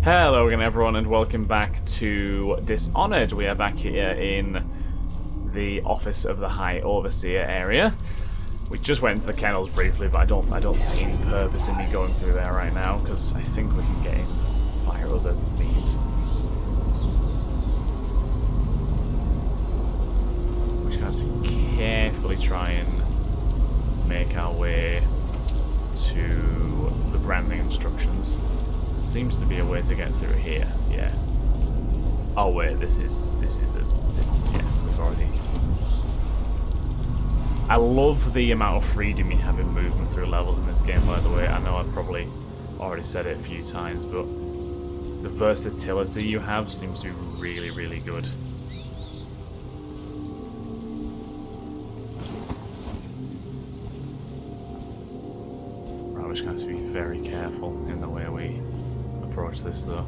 Hello again everyone and welcome back to Dishonored. We are back here in the office of the High Overseer area. We just went into the kennels briefly, but I don't see any purpose in me going through there right now because I think we can get in via other means. We're just going to have to carefully try and make our way to the branding instructions. Seems to be a way to get through here. Yeah. Oh wait, this is a yeah, we've already. I love the amount of freedom you have in movement through levels in this game, by the way. I know I've probably already said it a few times, but the versatility you have seems to be really, really good. Right, we're just going to be very careful in the way we approach this though.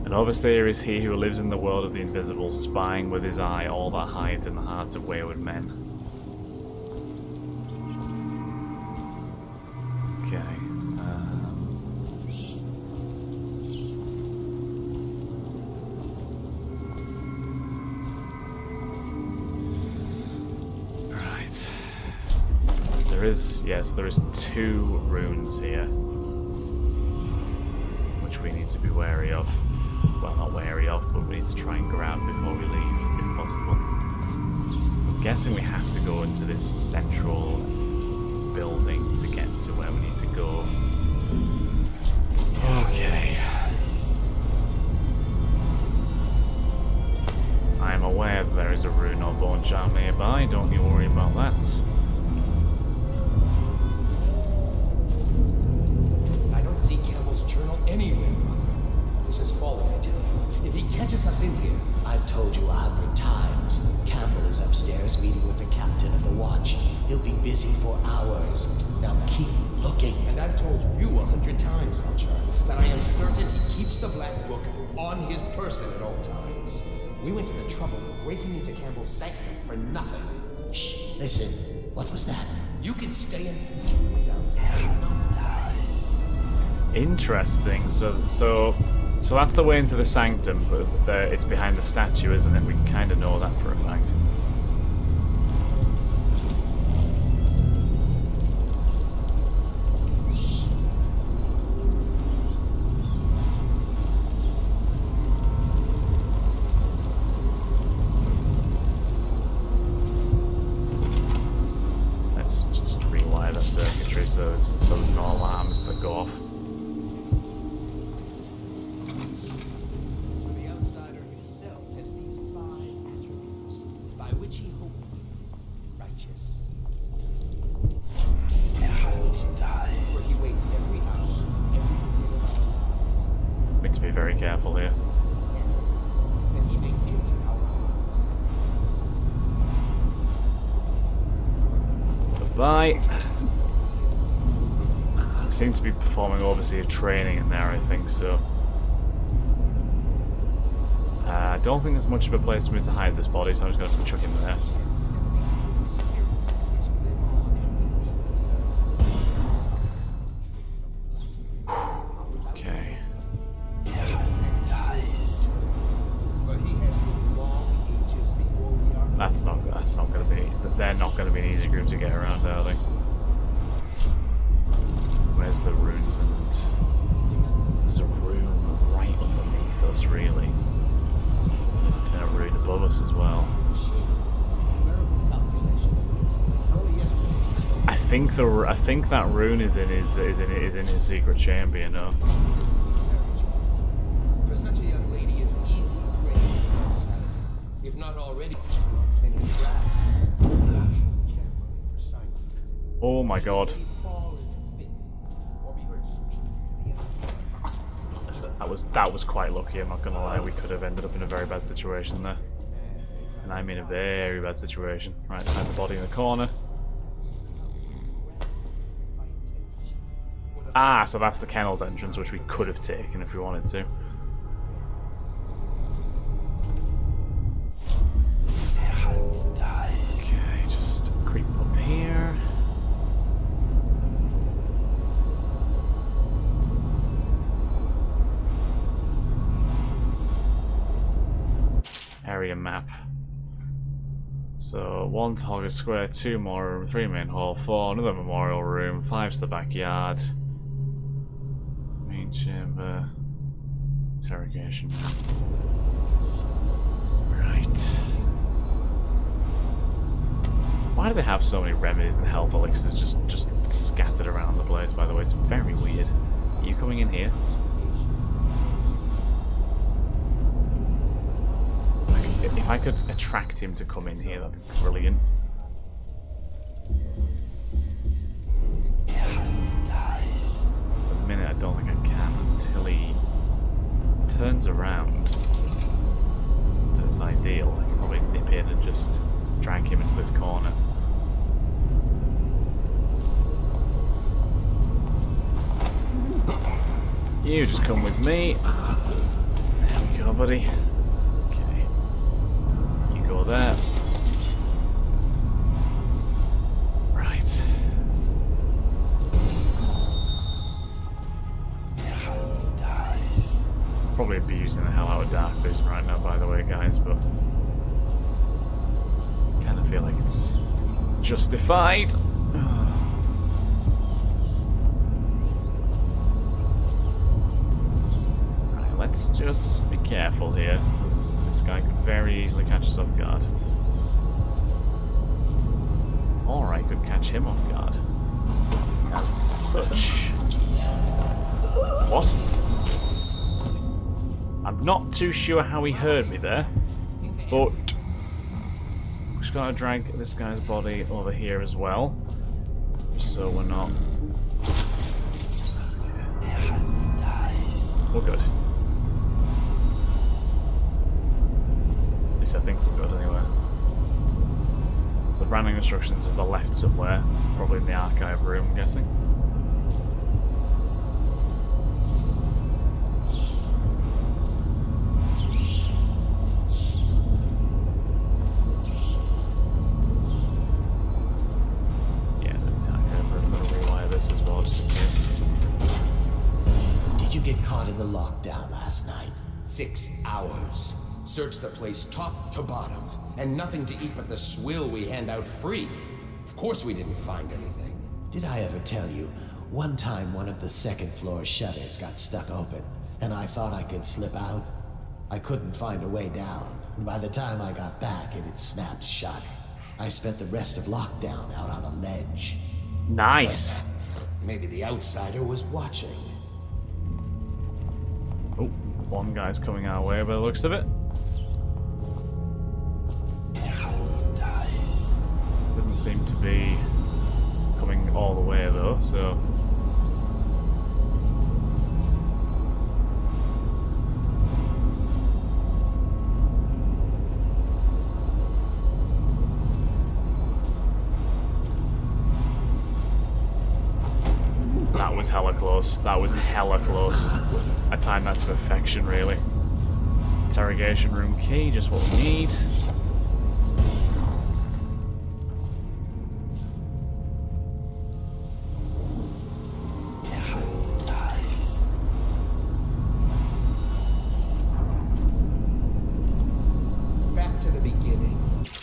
An overseer is he who lives in the world of the invisible, spying with his eye all that hides in the hearts of wayward men. Okay. Right. There is, yes, there is 2 runes here. We need to be wary of. Well, not wary of, but we need to try and grab before we leave, if possible. I'm guessing we have to go into this central building to get to where we need to go. Okay. I am aware that there is a rune or bone charm nearby, don't you worry about that. Anywhere, brother. This is falling, I tell you. If he catches us in here... I've told you 100 times. Campbell is upstairs meeting with the captain of the watch. He'll be busy for hours. Now keep looking. And I've told you 100 times, Archer, that I am certain he keeps the Black Book on his person at all times. We went to the trouble of breaking into Campbell's sanctum for nothing. Shh, listen. What was that? You can stay in... Interesting. So that's the way into the sanctum, but it's behind the statue, isn't it? We can kind of know that for a fact. Let's just rewire the circuitry so there's no alarms that go off. Very careful here. Goodbye. Seem to be performing overseer training in there, I think so. I don't think there's much of a place for me to hide this body, so I'm just going to have to chuck him there. That's not going to be. They're not going to be an easy group to get around, are they? Where's the runes? And there's a rune right underneath us, really, and a rune above us as well. I think that rune is in his secret chamber, you know. For such a young lady is easy prey, if not already. Oh my god. That was quite lucky, I'm not gonna lie. We could have ended up in a very bad situation there. And I mean a very bad situation. Right, I have the body in the corner. Ah, so that's the kennel's entrance, which we could have taken if we wanted to. Okay, just creep up here. So 1 target square, 2 more room, 3 main hall, 4 another memorial room, 5's the backyard, main chamber, interrogation room. Right. Why do they have so many remedies and health elixirs just scattered around the place, by the way? It's very weird. Are you coming in here? If I could attract him to come in here, that'd be brilliant. At the minute, I don't think I can until he turns around. That's ideal. I can probably nip in and just drag him into this corner. You just come with me. There we go, buddy. Okay. You go there. Right. Probably abusing the hell out of Dark Vision right now, by the way, guys, but I kind of feel like it's justified. Right, let's just be careful here, because this guy could very easily catch us off guard. Or I could catch him off guard. As such. What? I'm not too sure how he heard me there, but I'm just gonna drag this guy's body over here as well, so we're not. Okay. We're good. At least I think we're good anyway. So branding instructions to the left somewhere, probably in the archive room, I'm guessing. The lockdown last night. 6 hours. Searched the place top to bottom, and nothing to eat but the swill we hand out free. Of course we didn't find anything. Did I ever tell you, one time one of the second floor shutters got stuck open, and I thought I could slip out? I couldn't find a way down, and by the time I got back, it had snapped shut. I spent the rest of lockdown out on a ledge. Nice. Maybe the outsider was watching. Oh, one guy's coming our way by the looks of it. Doesn't seem to be coming all the way though, so. That was hella close. That was hella close. I timed that to perfection, really. Interrogation room key, just what we need. Back to the beginning.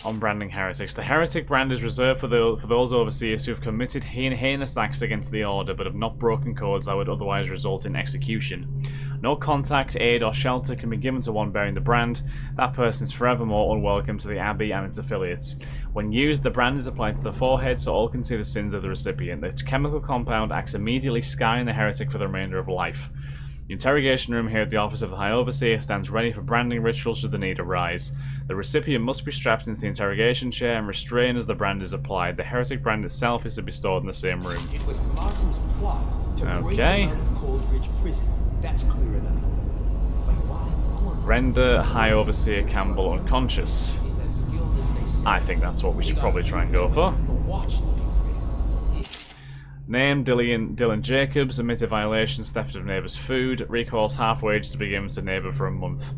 On branding heretics. The heretic brand is reserved for those overseers who have committed heinous acts against the order but have not broken codes that would otherwise result in execution. No contact, aid, or shelter can be given to one bearing the brand. That person is forevermore unwelcome to the Abbey and its affiliates. When used, the brand is applied to the forehead so all can see the sins of the recipient. The chemical compound acts immediately, scarring the heretic for the remainder of life. The interrogation room here at the office of the High Overseer stands ready for branding rituals should the need arise. The recipient must be strapped into the interrogation chair and restrained as the brand is applied. The heretic brand itself is to be stored in the same room. It was Martin's plot to break him out of Coldridge Prison. That's clear enough. But why Render High Overseer Campbell unconscious. He's as skilled as they say. I think that's what we should probably try and go for. The watch looking for him. Name Dylan Jacobs, admitted violations, theft of neighbour's food, recalls half wages to be given to neighbour for a month.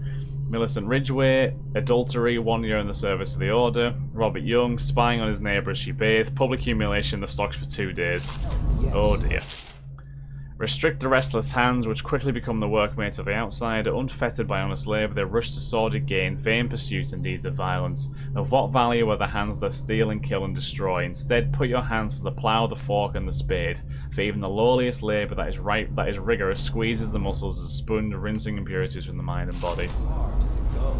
Millicent Ridgway, adultery, 1 year in the service of the order. Robert Young, spying on his neighbour as she bathed, public humiliation of the stocks for 2 days. Yes. Oh dear. Restrict the restless hands, which quickly become the workmates of the outsider. Unfettered by honest labour, they rush to sordid gain, vain pursuits and deeds of violence. Of what value are the hands that steal and kill and destroy? Instead, put your hands to the plough, the fork and the spade. For even the lowliest labour that is rigorous squeezes the muscles as a sponge, rinsing impurities from the mind and body. How far does it go?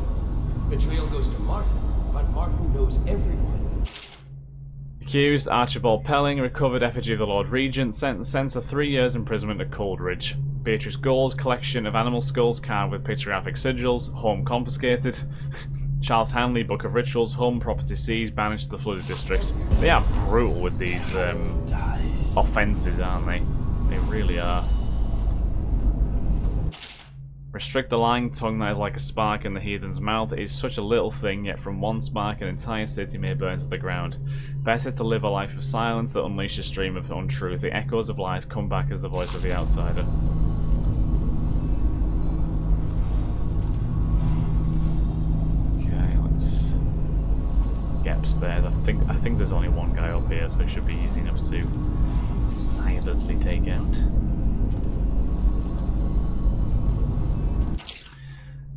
Betrayal goes to Martin, but Martin knows everyone. Accused Archibald Pelling, recovered effigy of the Lord Regent, sentenced to 3 years imprisonment at Coldridge. Beatrice Gold, collection of animal skulls carved with pictographic sigils, home confiscated. Charles Hanley, Book of Rituals, home property seized, banished to the flooded district. They are brutal with these offences, aren't they? They really are. Restrict the lying tongue that is like a spark in the heathen's mouth. It is such a little thing, yet from one spark an entire city may burn to the ground. Better to live a life of silence that unleashes a stream of untruth. The echoes of lies come back as the voice of the outsider. Okay, let's get upstairs. I think there's only one guy up here, so it should be easy enough to silently take out.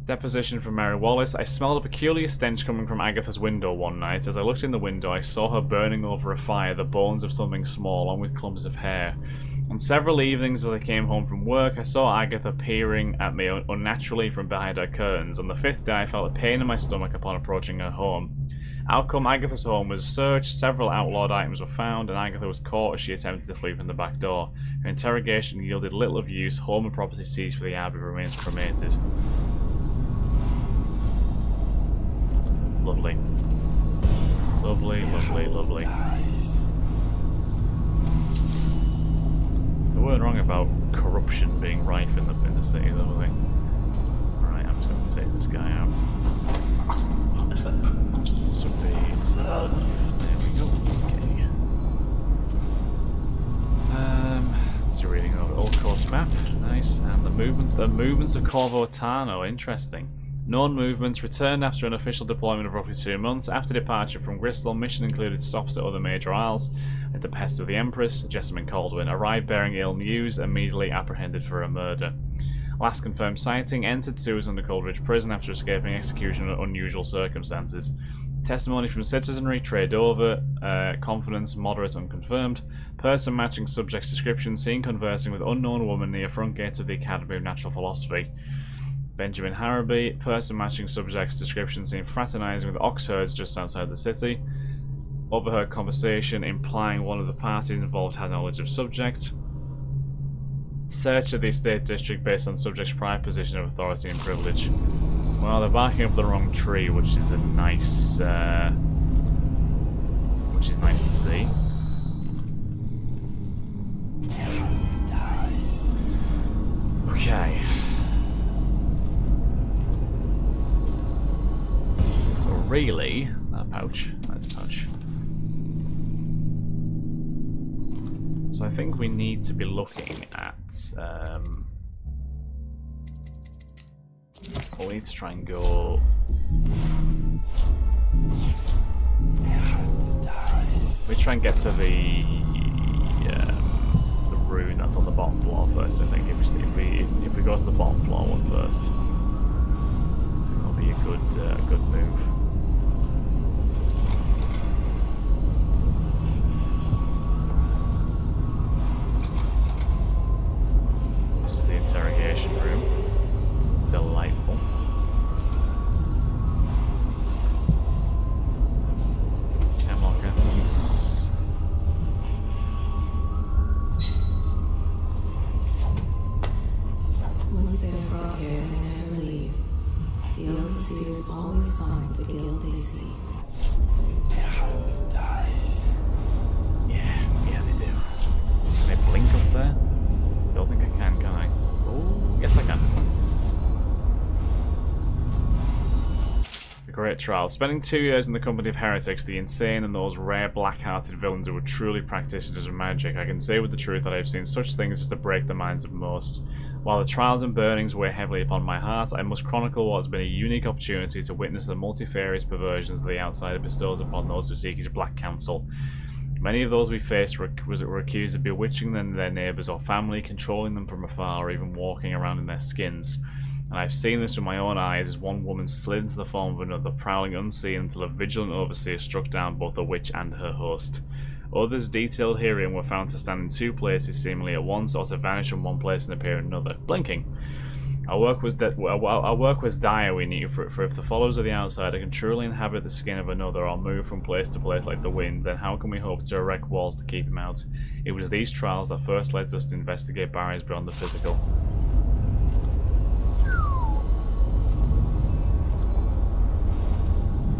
Deposition from Mary Wallace. I smelled a peculiar stench coming from Agatha's window one night. As I looked in the window, I saw her burning over a fire, the bones of something small, along with clumps of hair. On several evenings as I came home from work, I saw Agatha peering at me unnaturally from behind her curtains. On the 5th day, I felt a pain in my stomach upon approaching her home. Outcome, Agatha's home was searched, several outlawed items were found, and Agatha was caught as she attempted to flee from the back door. Her interrogation yielded little of use. Home and property seized for the abbey remains cremated. Lovely. Lovely, lovely, lovely. They weren't wrong about corruption being rife in the city, though, were they? Alright, I'm just going to take this guy out. This would be... there we go. Okay. So reading over Old Course map. Nice. And the movements of Corvo Tano. Interesting. Known movements returned after an official deployment of roughly 2 months. After departure from Gristle, mission included stops at other major isles. At the behest of the Empress, Jessamine Caldwin arrived bearing ill news, immediately apprehended for a murder. Last confirmed sighting, entered sewers under Coldridge Prison after escaping execution under unusual circumstances. Testimony from citizenry, trade over, confidence, moderate unconfirmed. Person matching subject's description, seen conversing with unknown woman near front gates of the Academy of Natural Philosophy. Benjamin Harraby, person matching subject's description, seen fraternising with ox herds just outside the city. Overheard conversation implying one of the parties involved had knowledge of subject. Search of the estate district based on subject's prior position of authority and privilege. Well, they're barking up the wrong tree, which is a nice, to see. Okay. So really, that pouch. That's a pouch. So I think we need to be looking at. Well, we need to try and go. We try and get to the rune that's on the bottom floor first. I think if we go to the bottom floor one first, that'll be a good move. This is the interrogation room. Delightful. Hemlock essence. Once they are brought here, they never leave. The overseers always find the guild they seek. Their hands dies. Yeah, they do. Can I blink up there? Don't think I can I? Oh, yes I can. The Great Trial. Spending 2 years in the company of heretics, the insane and those rare black-hearted villains who were truly practitioners of magic, I can say with the truth that I have seen such things as to break the minds of most. While the trials and burnings weigh heavily upon my heart, I must chronicle what has been a unique opportunity to witness the multifarious perversions of the outsider bestows upon those who seek his black counsel. Many of those we faced were accused of bewitching their neighbours or family, controlling them from afar, or even walking around in their skins. And I've seen this with my own eyes as one woman slid into the form of another, prowling unseen until a vigilant overseer struck down both the witch and her host. Others detailed herein were found to stand in two places seemingly at once, or to vanish from one place and appear in another, blinking. Our work was dire, we knew, for if the followers of the outsider can truly inhabit the skin of another or move from place to place like the wind, then how can we hope to erect walls to keep him out? It was these trials that first led us to investigate barriers beyond the physical.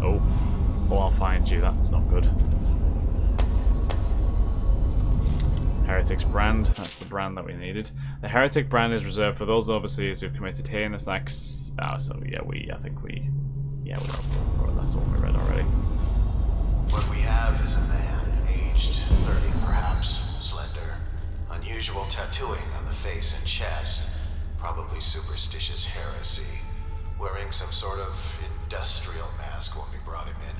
Oh, I'll find you, that's not good. Heretic's brand, that's the brand that we needed. The Heretic brand is reserved for those overseers who've committed heinous acts. That's what we read already. What we have is a man, aged 30 perhaps, slender, unusual tattooing on the face and chest, probably superstitious heresy, wearing some sort of industrial mask when we brought him in,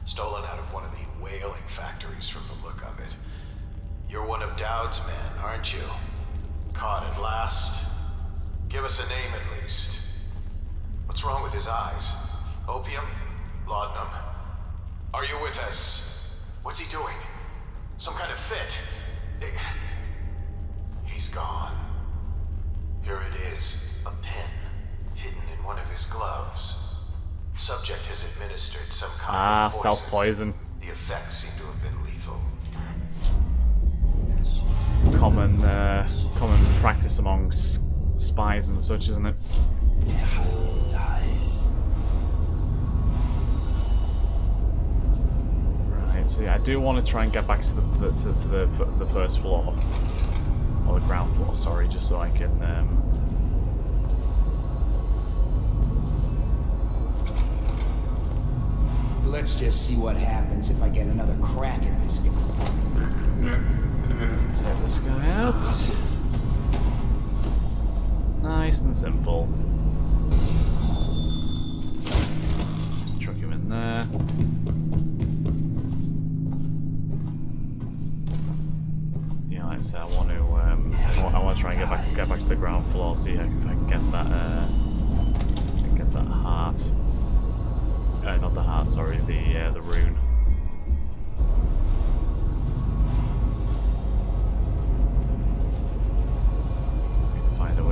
stolen out of one of the whaling factories from the look of it. You're one of Dowd's men, aren't you? Caught at last. Give us a name at least. What's wrong with his eyes? Opium? Laudanum? Are you with us? What's he doing? Some kind of fit? He's gone. Here it is, a pen, hidden in one of his gloves. Subject has administered some kind of poison. Self-poison. The effects seem to have been lethal. Common practice among spies and such, isn't it? Right. So yeah, I do want to try and get back to the first floor, or the ground floor. Sorry, just so I can. Let's just see what happens if I get another crack at this guy. Take this guy out. Nice and simple. Chuck him in there. Yeah, like I said, I want to try and get back to the ground floor. See if I can get that heart. Not the heart. Sorry, the rune.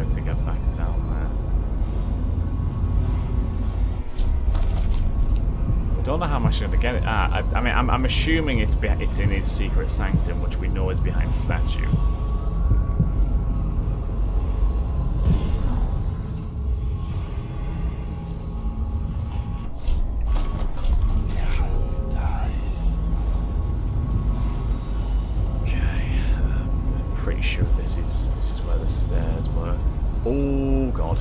To get back down there. I don't know how much I'm going to get it. I mean, I'm assuming it's in his secret sanctum, which we know is behind the statue. Okay, I'm pretty sure this is where the stairs were. Oh god.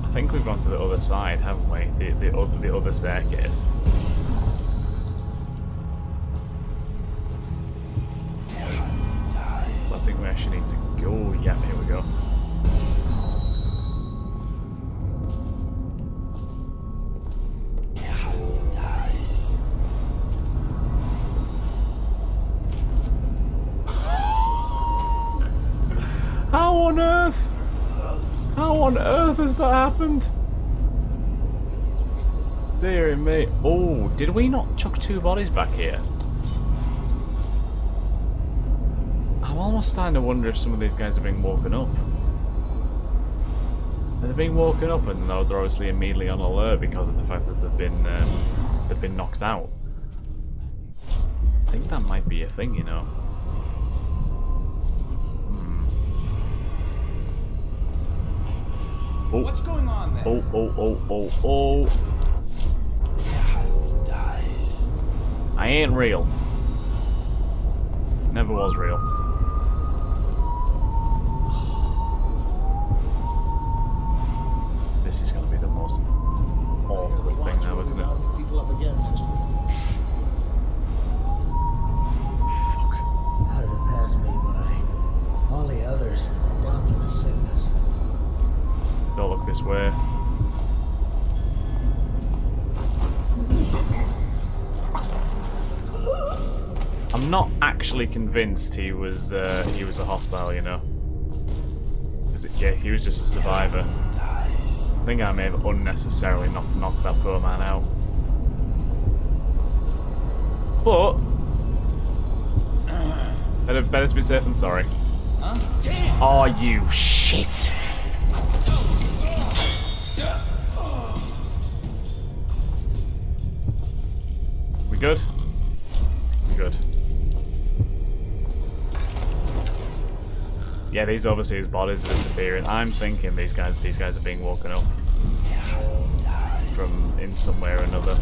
I think we've gone to the other side, haven't we? The other staircase. So I think we actually need to go. Yeah, here we go. How on earth has that happened? Dear me. Oh, did we not chuck two bodies back here? I'm almost starting to wonder if some of these guys are being woken up. Are they being woken up and they're obviously immediately on alert because of the fact that they've been knocked out? I think that might be a thing, you know. Oh. What's going on there? Oh. I ain't real. Never was real. This is going to be the most awkward thing now, isn't it? People up again next week. this way. I'm not actually convinced he was a hostile, you know. Yeah, he was just a survivor. I think I may have unnecessarily knocked that poor man out. But better to be safe than sorry. Oh, you shit! We good? We good. Yeah, these overseers' bodies are disappearing. I'm thinking these guys are being woken up from in some way or another.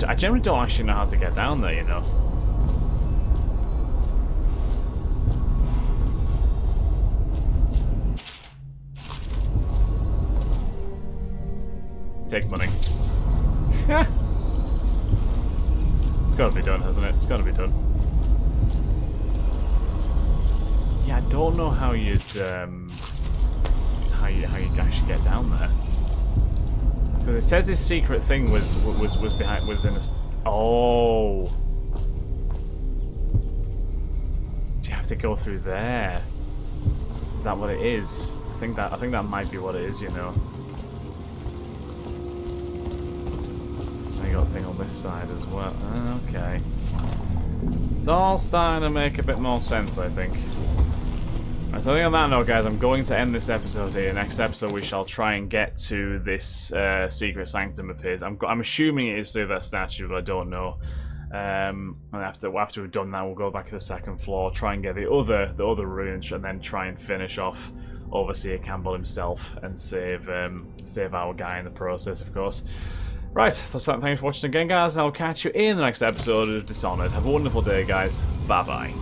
I generally don't actually know how to get down there, you know. Take money. It's gotta be done, hasn't it? It's gotta be done. Yeah, I don't know how you'd how you actually get down there. Because it says his secret thing was in a... Oh! Do you have to go through there? Is that what it is? I think that might be what it is, you know. I got a thing on this side as well. Okay. It's all starting to make a bit more sense, I think. Right, so I think on that note, guys, I'm going to end this episode here. Next episode, we shall try and get to this secret sanctum of his. I'm assuming it is through that statue, but I don't know. And after we've done that, we'll go back to the second floor, try and get the other ruins, and then try and finish off Overseer Campbell himself and save our guy in the process, of course. Right, thanks for watching again, guys, and I'll catch you in the next episode of Dishonored. Have a wonderful day, guys. Bye-bye.